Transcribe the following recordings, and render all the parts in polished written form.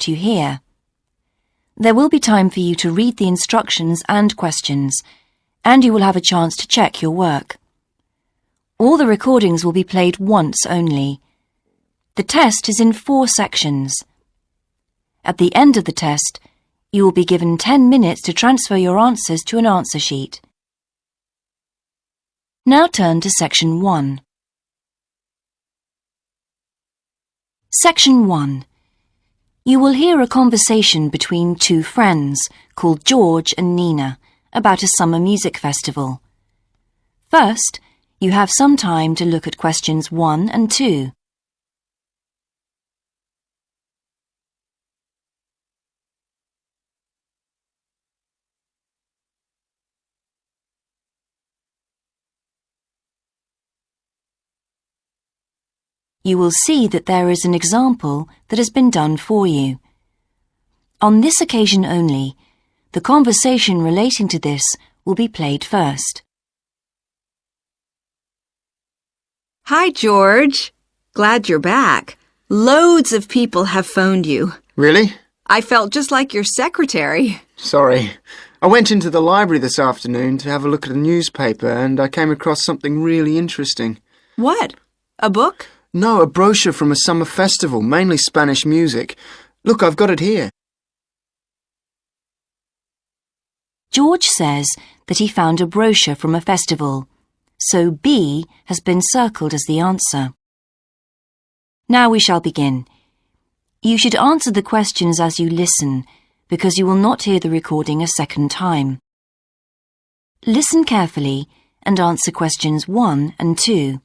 what you hear. There will be time for you to read the instructions and questions, and you will have a chance to check your work. All the recordings will be played once only. The test is in 4 sections. At the end of the test, you will be given 10 minutes to transfer your answers to an answer sheet. Now turn to Section 1. Section 1. You will hear a conversation between 2 friends called George and Nina about a summer music festival. First, you have some time to look at questions 1 and 2. You will see that there is an example that has been done for you. On this occasion only, the conversation relating to this will be played first. Hi, George. Glad you're back. Loads of people have phoned you. Really? I felt just like your secretary. Sorry. I went into the library this afternoon to have a look at a newspaper and I came across something really interesting. What? A book? No, a brochure from a summer festival, mainly Spanish music. Look, I've got it here. George says that he found a brochure from a festival, so B has been circled as the answer. Now we shall begin. You should answer the questions as you listen, because you will not hear the recording a second time. Listen carefully and answer questions 1 and 2.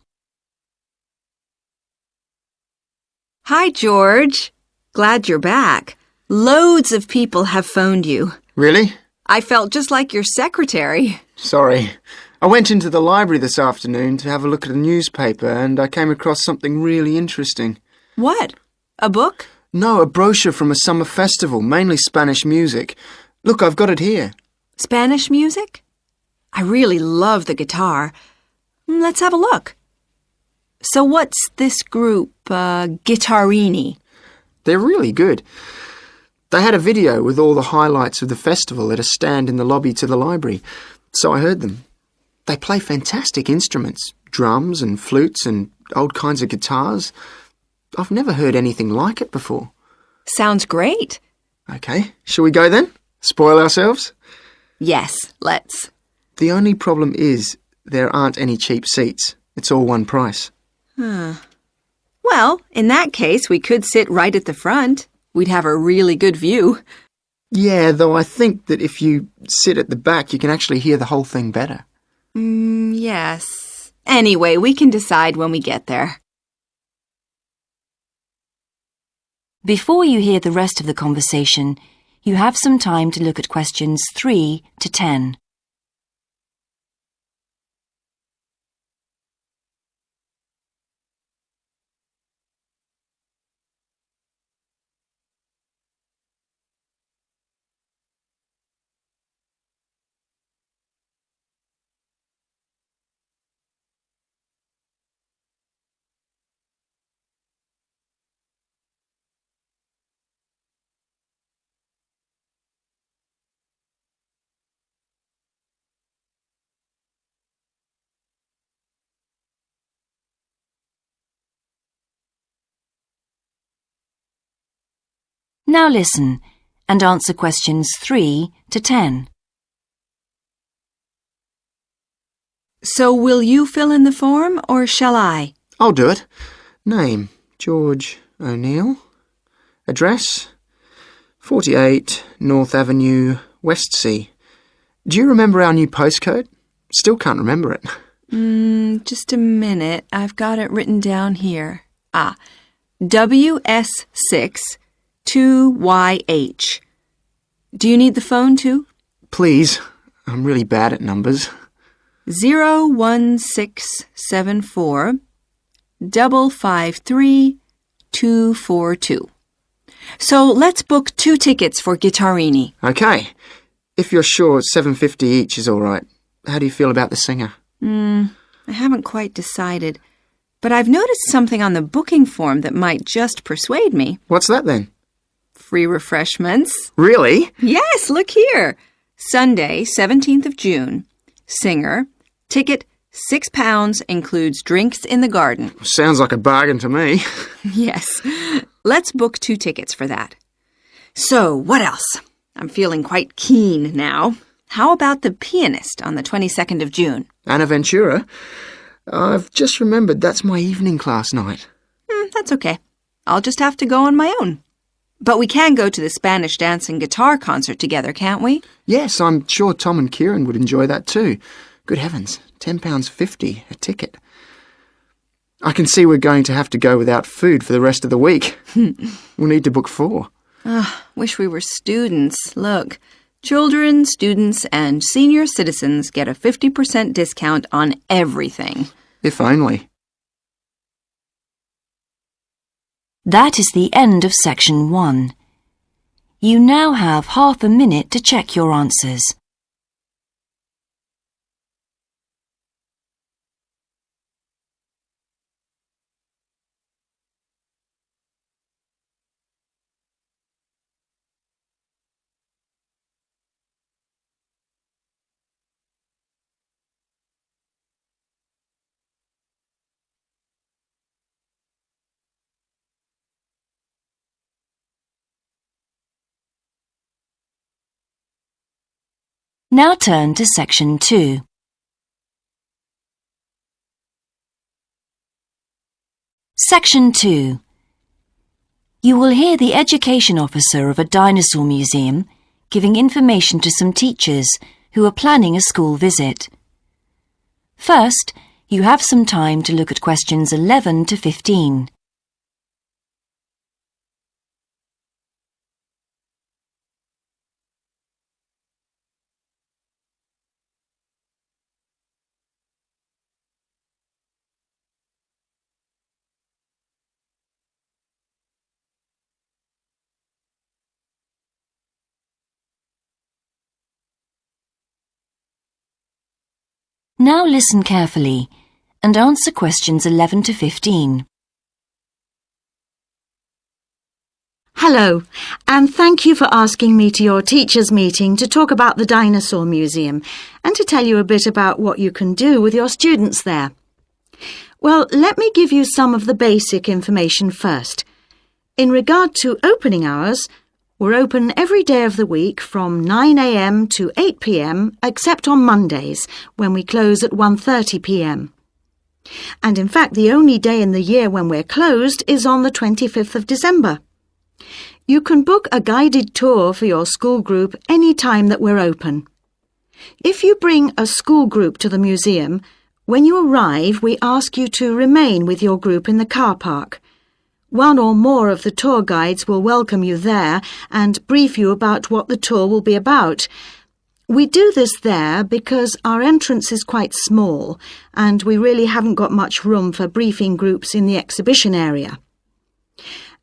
Hi, George. Glad you're back. Loads of people have phoned you. Really? I felt just like your secretary. Sorry. I went into the library this afternoon to have a look at a newspaper and I came across something really interesting. What? A book? No, a brochure from a summer festival, mainly Spanish music. Look, I've got it here. Spanish music? I really love the guitar. Let's have a look. So what's this group, Guittarini? They're really good. They had a video with all the highlights of the festival at a stand in the lobby to the library, so I heard them. They play fantastic instruments, drums and flutes and old kinds of guitars. I've never heard anything like it before. Sounds great. Okay, shall we go then? Spoil ourselves? Yes, let's. The only problem is there aren't any cheap seats. It's all one price. Well, in that case, we could sit right at the front. We'd have a really good view. Yeah, though I think that if you sit at the back, you can actually hear the whole thing better. Yes. Anyway, we can decide when we get there. Before you hear the rest of the conversation, you have some time to look at questions 3 to 10. Now listen and answer questions 3 to 10. So will you fill in the form or shall I? I'll do it. Name, George O'Neill. Address, 48 North Avenue, Westsea. Do you remember our new postcode? Still can't remember it. Just a minute. I've got it written down here. WS6 2YH. Do you need the phone too? Please. I'm really bad at numbers. 01674 553 242. So let's book 2 tickets for Guittarini. Okay. If you're sure $7.50 each is all right. How do you feel about the singer? I haven't quite decided. But I've noticed something on the booking form that might just persuade me. What's that then? free refreshments. Really? Yes, look here. Sunday, 17th of June. Singer. Ticket, £6, includes drinks in the garden. Sounds like a bargain to me. Yes. Let's book 2 tickets for that. So, what else? I'm feeling quite keen now. How about the pianist on the 22nd of June? Anna Ventura? I've just remembered that's my evening class night. That's okay. I'll just have to go on my own. But we can go to the Spanish dance and guitar concert together, can't we? Yes, I'm sure Tom and Kieran would enjoy that too. Good heavens, £10.50 a ticket. I can see we're going to have to go without food for the rest of the week. We'll need to book 4. Wish we were students. Look, children, students, and senior citizens get a 50% discount on everything. If only. That is the end of section 1. You now have half a minute to check your answers. Now turn to section 2. Section 2. You will hear the education officer of a dinosaur museum giving information to some teachers who are planning a school visit. First, you have some time to look at questions 11 to 15. Now listen carefully and answer questions 11 to 15. Hello, and thank you for asking me to your teachers' meeting to talk about the Dinosaur Museum and to tell you a bit about what you can do with your students there. Well, let me give you some of the basic information first. In regard to opening hours, we're open every day of the week from 9 a.m. to 8 p.m. except on Mondays, when we close at 1:30 p.m. And in fact, the only day in the year when we're closed is on the 25th of December. You can book a guided tour for your school group any time that we're open. If you bring a school group to the museum, when you arrive, we ask you to remain with your group in the car park. One or more of the tour guides will welcome you there and brief you about what the tour will be about. We do this there because our entrance is quite small and we really haven't got much room for briefing groups in the exhibition area.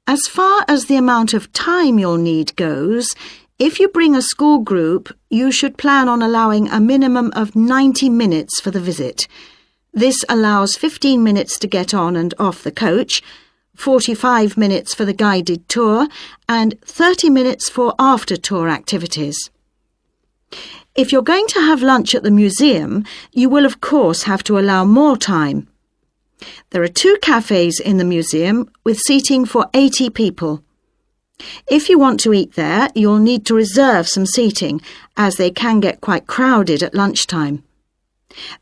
As far as the amount of time you'll need goes, if you bring a school group, you should plan on allowing a minimum of 90 minutes for the visit. This allows 15 minutes to get on and off the coach, 45 minutes for the guided tour, and 30 minutes for after-tour activities. If you're going to have lunch at the museum, you will of course have to allow more time. There are 2 cafes in the museum with seating for 80 people. If you want to eat there, you'll need to reserve some seating, as they can get quite crowded at lunchtime.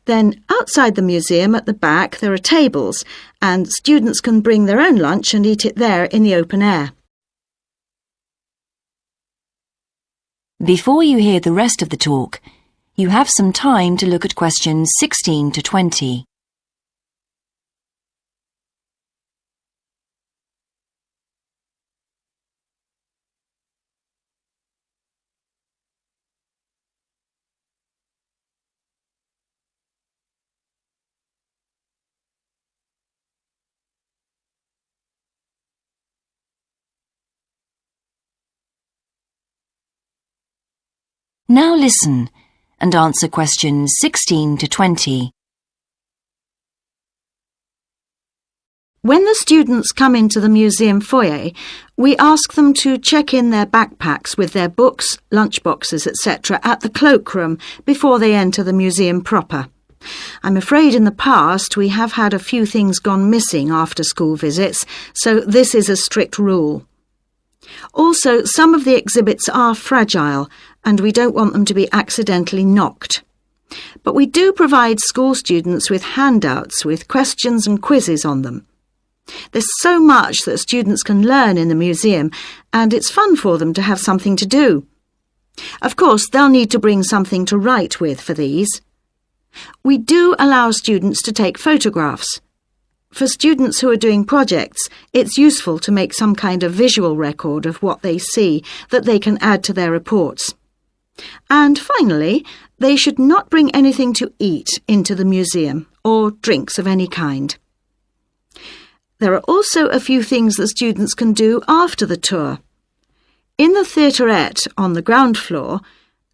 Then, outside the museum at the back, there are tables, and students can bring their own lunch and eat it there in the open air. Before you hear the rest of the talk, you have some time to look at questions 16 to 20. Now listen and answer questions 16 to 20. When the students come into the museum foyer, we ask them to check in their backpacks with their books, lunchboxes, etc. at the cloakroom before they enter the museum proper. I'm afraid in the past we have had a few things gone missing after school visits, so this is a strict rule. Also, some of the exhibits are fragile and we don't want them to be accidentally knocked. But we do provide school students with handouts with questions and quizzes on them. There's so much that students can learn in the museum, and it's fun for them to have something to do. Of course, they'll need to bring something to write with for these. We do allow students to take photographs. For students who are doing projects, it's useful to make some kind of visual record of what they see that they can add to their reports. And finally, they should not bring anything to eat into the museum or drinks of any kind. There are also a few things that students can do after the tour. In the theaterette on the ground floor,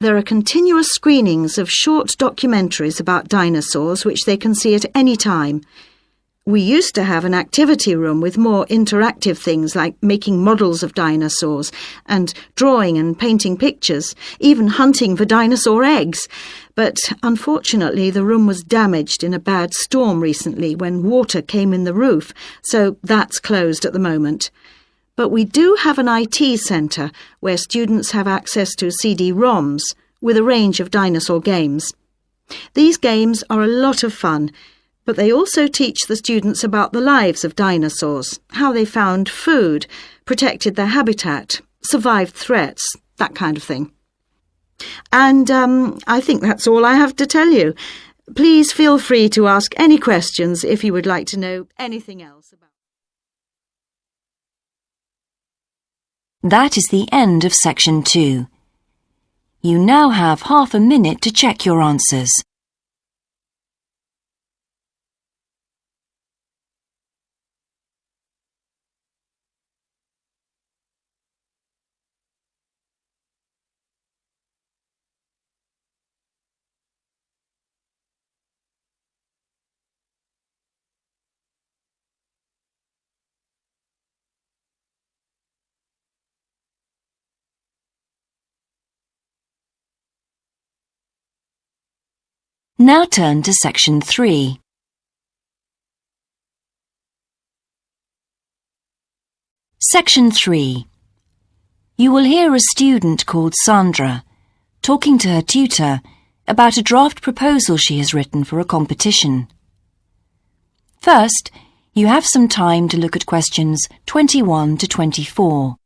there are continuous screenings of short documentaries about dinosaurs which they can see at any time. We used to have an activity room with more interactive things like making models of dinosaurs and drawing and painting pictures, even hunting for dinosaur eggs. But unfortunately the room was damaged in a bad storm recently when water came in the roof, so that's closed at the moment. But we do have an IT centre where students have access to CD-ROMs with a range of dinosaur games. These games are a lot of fun, but they also teach the students about the lives of dinosaurs, how they found food, protected their habitat, survived threats, that kind of thing. And I think that's all I have to tell you. Please feel free to ask any questions if you would like to know anything else about. That is the end of section 2. You now have half a minute to check your answers. Now turn to section 3. Section 3. You will hear a student called Sandra talking to her tutor about a draft proposal she has written for a competition. First, you have some time to look at questions 21 to 24.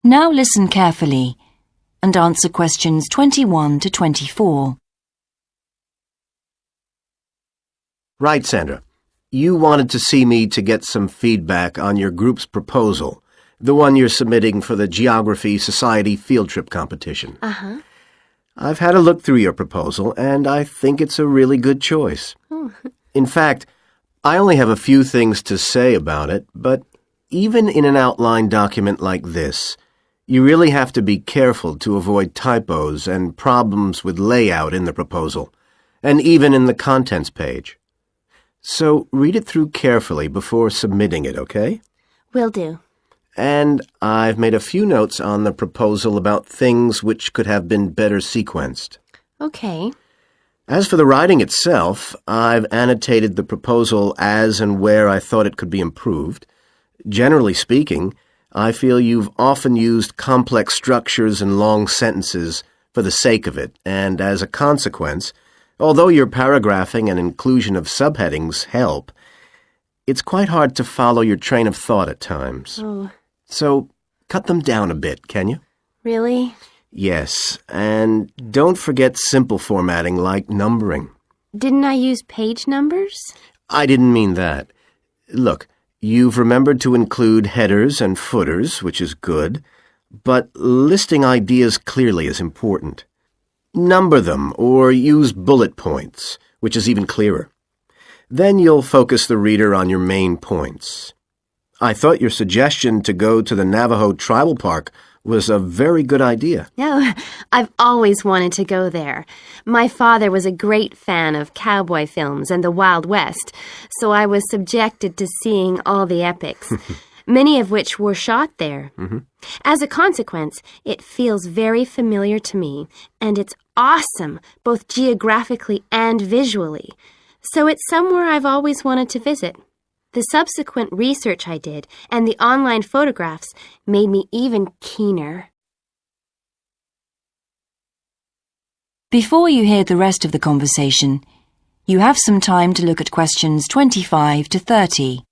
Now listen carefully and answer questions 21 to 24. Right, Sandra. You wanted to see me to get some feedback on your group's proposal, the one you're submitting for the Geography Society field trip competition. Uh-huh. I've had a look through your proposal, and I think it's a really good choice. Oh. In fact, I only have a few things to say about it, but even in an outline document like this, you really have to be careful to avoid typos and problems with layout in the proposal, and even in the contents page. So read it through carefully before submitting it, okay? Will do. And I've made a few notes on the proposal about things which could have been better sequenced. Okay. As for the writing itself, I've annotated the proposal as and where I thought it could be improved. Generally speaking, I feel you've often used complex structures and long sentences for the sake of it, and as a consequence, although your paragraphing and inclusion of subheadings help, it's quite hard to follow your train of thought at times. Oh, So cut them down a bit, can you? really? Yes, and don't forget simple formatting like numbering. Didn't I use page numbers? I didn't mean that. Look, You've remembered to include headers and footers, which is good, but listing ideas clearly is important. Number them or use bullet points, which is even clearer. Then you'll focus the reader on your main points. I thought your suggestion to go to the Navajo Tribal Park was a very good idea. No, I've always wanted to go there. My father was a great fan of cowboy films and the Wild West, so I was subjected to seeing all the epics, many of which were shot there. As a consequence, it feels very familiar to me, and it's awesome, both geographically and visually. So it's somewhere I've always wanted to visit. The subsequent research I did and the online photographs made me even keener. Before you hear the rest of the conversation, you have some time to look at questions 25 to 30.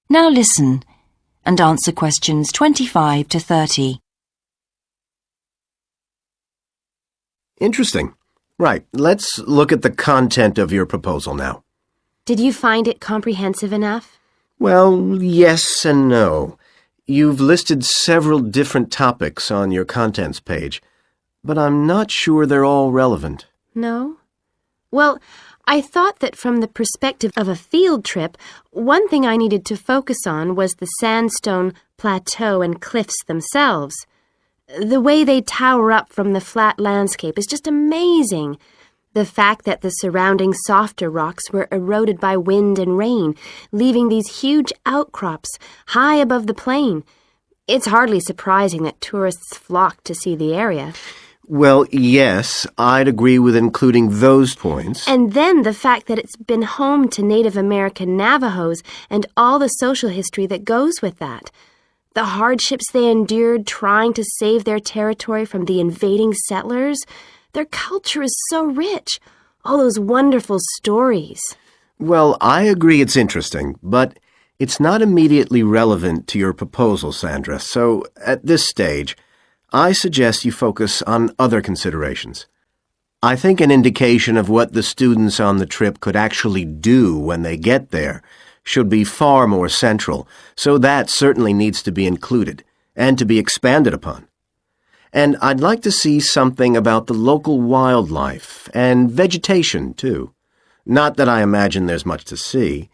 Now listen and answer questions 25 to 30. Interesting. Right, let's look at the content of your proposal now. Did you find it comprehensive enough? Well, yes and no. You've listed several different topics on your contents page, but I'm not sure they're all relevant. No? Well, I thought that from the perspective of a field trip, one thing I needed to focus on was the sandstone plateau and cliffs themselves. The way they tower up from the flat landscape is just amazing. The fact that the surrounding softer rocks were eroded by wind and rain, leaving these huge outcrops high above the plain. It's hardly surprising that tourists flock to see the area. Well, yes, I'd agree with including those points. And then the fact that it's been home to Native American Navajos and all the social history that goes with that. The hardships they endured trying to save their territory from the invading settlers. Their culture is so rich. All those wonderful stories. Well, I agree it's interesting, but it's not immediately relevant to your proposal, Sandra. So, at this stage, I suggest you focus on other considerations. I think an indication of what the students on the trip could actually do when they get there should be far more central, so that certainly needs to be included and to be expanded upon. And I'd like to see something about the local wildlife and vegetation, too. Not that I imagine there's much to see.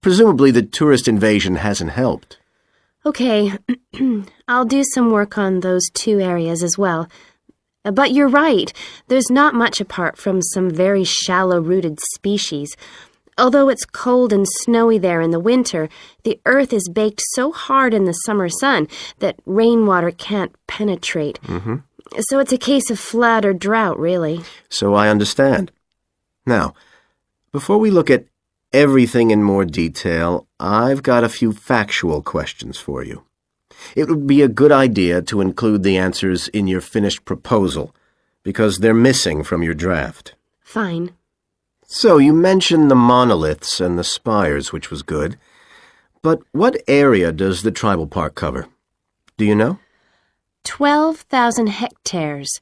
Presumably the tourist invasion hasn't helped. Okay, I'll do some work on those two areas as well. But you're right, there's not much apart from some very shallow-rooted species. Although it's cold and snowy there in the winter, the earth is baked so hard in the summer sun that rainwater can't penetrate. So it's a case of flood or drought, really. So I understand. Now, before we look at everything in more detail, I've got a few factual questions for you. It would be a good idea to include the answers in your finished proposal, because they're missing from your draft. Fine. So you mentioned the monoliths and the spires, which was good. But what area does the tribal park cover? Do you know? 12,000 hectares,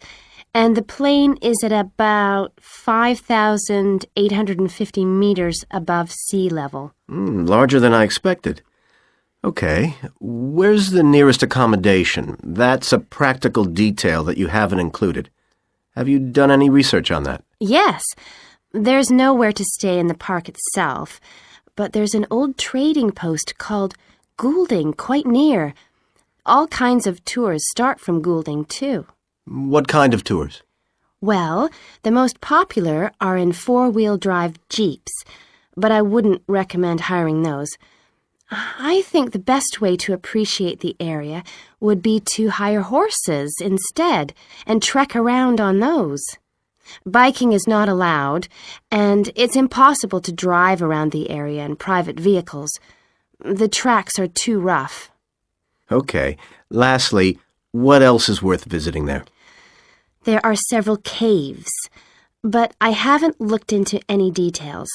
and the plain is at about 5,850 meters above sea level. Larger than I expected. Okay, where's the nearest accommodation? That's a practical detail that you haven't included. Have you done any research on that? Yes, there's nowhere to stay in the park itself, but there's an old trading post called Goulding quite near. All kinds of tours start from Goulding, too. What kind of tours? Well, the most popular are in four-wheel drive Jeeps, but I wouldn't recommend hiring those. I think the best way to appreciate the area would be to hire horses instead and trek around on those. Biking is not allowed, and it's impossible to drive around the area in private vehicles. The tracks are too rough. Okay. Lastly, what else is worth visiting there? There are several caves, but I haven't looked into any details.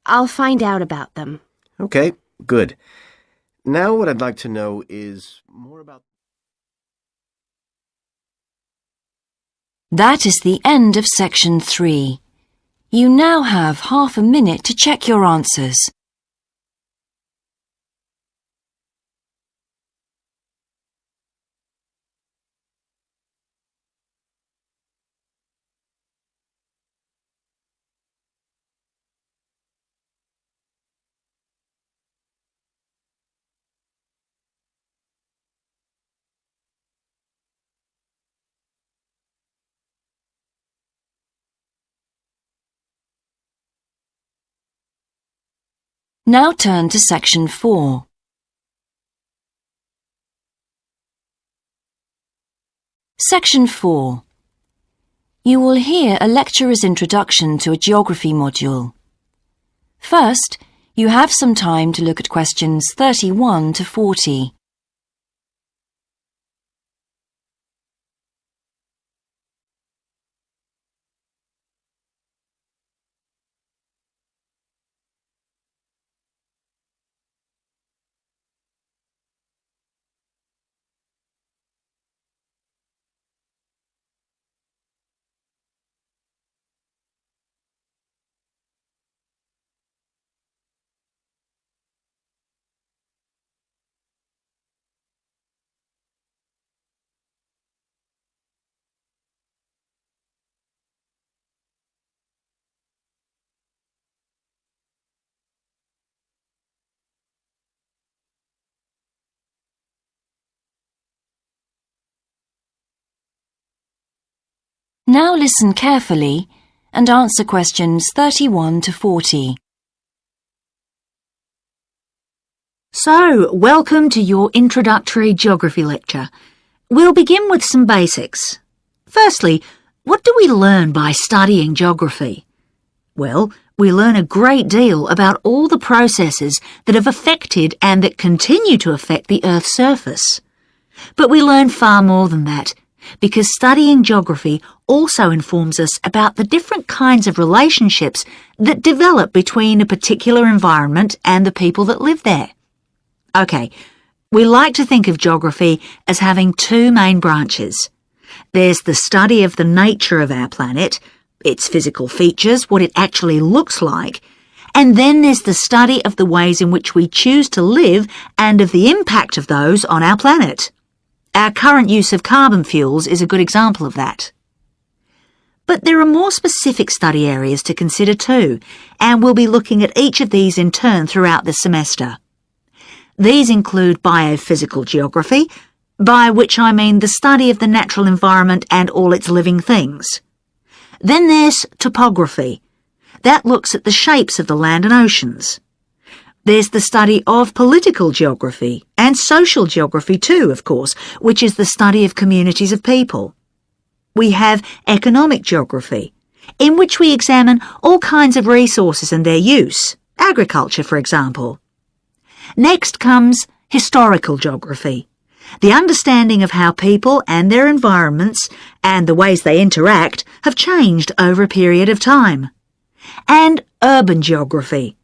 I'll find out about them. Okay, good. Now what I'd like to know is more about... That is the end of section 3. You now have half a minute to check your answers. Now turn to section 4. Section 4. You will hear a lecturer's introduction to a geography module. First, you have some time to look at questions 31 to 40. Now listen carefully and answer questions 31 to 40. So, welcome to your introductory geography lecture. We'll begin with some basics. Firstly, what do we learn by studying geography? Well, we learn a great deal about all the processes that have affected and that continue to affect the Earth's surface. But we learn far more than that, because studying geography also informs us about the different kinds of relationships that develop between a particular environment and the people that live there. Okay, we like to think of geography as having two main branches. There's the study of the nature of our planet, its physical features, what it actually looks like, and then there's the study of the ways in which we choose to live and of the impact of those on our planet. Our current use of carbon fuels is a good example of that. But there are more specific study areas to consider too, and we'll be looking at each of these in turn throughout the semester. These include biophysical geography, by which I mean the study of the natural environment and all its living things. Then there's topography. That looks at the shapes of the land and oceans. There's the study of political geography, and social geography too, of course, which is the study of communities of people. We have economic geography, in which we examine all kinds of resources and their use, agriculture, for example. Next comes historical geography, the understanding of how people and their environments and the ways they interact have changed over a period of time. And urban geography,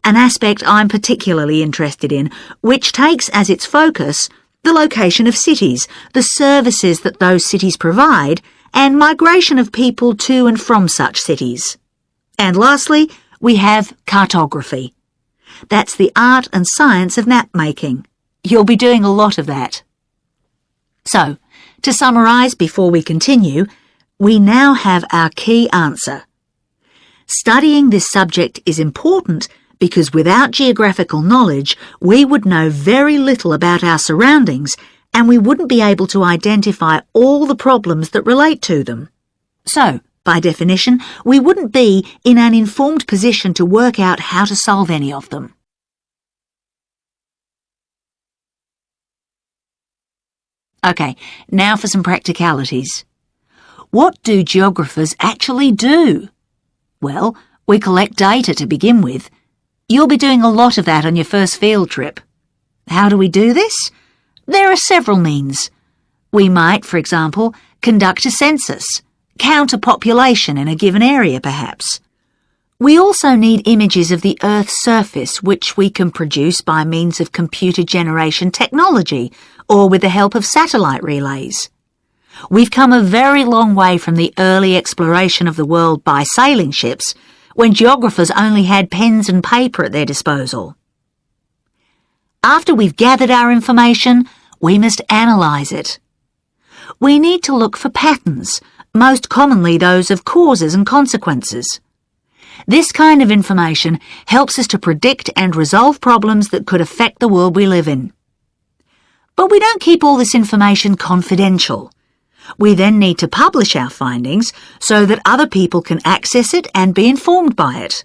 an aspect I'm particularly interested in, which takes as its focus the location of cities, the services that those cities provide, and migration of people to and from such cities. And lastly, we have cartography. That's the art and science of map making. You'll be doing a lot of that. So, to summarise before we continue, we now have our key answer. Studying this subject is important because without geographical knowledge, we would know very little about our surroundings and we wouldn't be able to identify all the problems that relate to them. So, by definition, we wouldn't be in an informed position to work out how to solve any of them. Okay, now for some practicalities. What do geographers actually do? Well, we collect data to begin with. You'll be doing a lot of that on your first field trip. How do we do this? There are several means. We might, for example, conduct a census, count a population in a given area perhaps. We also need images of the Earth's surface which we can produce by means of computer generation technology or with the help of satellite relays. We've come a very long way from the early exploration of the world by sailing ships, when geographers only had pens and paper at their disposal. After we've gathered our information, we must analyse it. We need to look for patterns, most commonly those of causes and consequences. This kind of information helps us to predict and resolve problems that could affect the world we live in. But we don't keep all this information confidential. We then need to publish our findings so that other people can access it and be informed by it.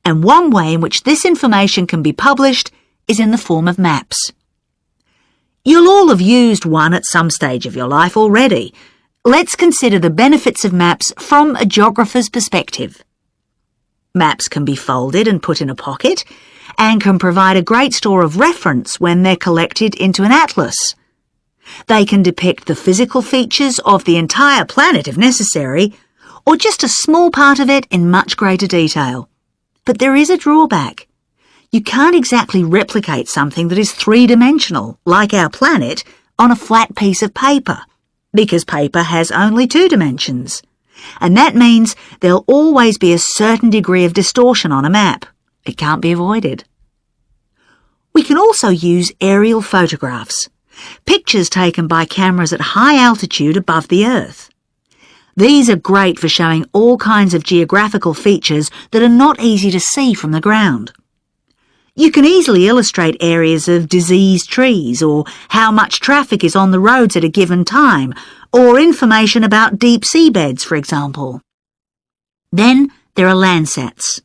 And one way in which this information can be published is in the form of maps. You'll all have used one at some stage of your life already. Let's consider the benefits of maps from a geographer's perspective. Maps can be folded and put in a pocket and can provide a great store of reference when they're collected into an atlas. They can depict the physical features of the entire planet if necessary, or just a small part of it in much greater detail. But there is a drawback. You can't exactly replicate something that is three-dimensional, like our planet, on a flat piece of paper, because paper has only 2 dimensions. And that means there'll always be a certain degree of distortion on a map. It can't be avoided. We can also use aerial photographs, pictures taken by cameras at high altitude above the Earth. These are great for showing all kinds of geographical features that are not easy to see from the ground. You can easily illustrate areas of diseased trees, or how much traffic is on the roads at a given time, or information about deep seabeds, for example. Then there are Landsats.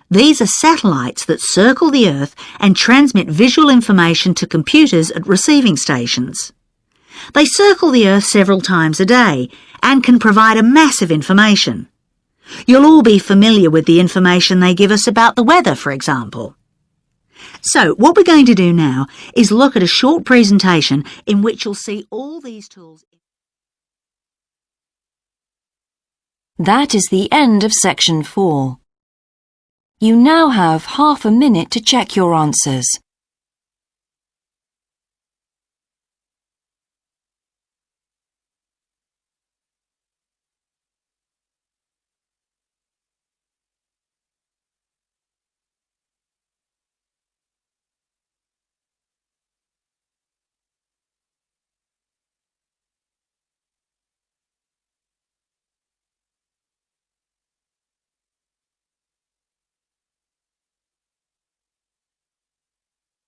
These are satellites that circle the Earth and transmit visual information to computers at receiving stations. They circle the Earth several times a day and can provide a massive information. You'll all be familiar with the information they give us about the weather, for example. So what we're going to do now is look at a short presentation in which you'll see all these tools. That is the end of section 4. You now have half a minute to check your answers.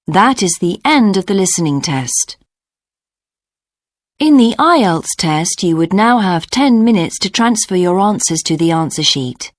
That is the end of the listening test. In the IELTS test, you would now have 10 minutes to transfer your answers to the answer sheet.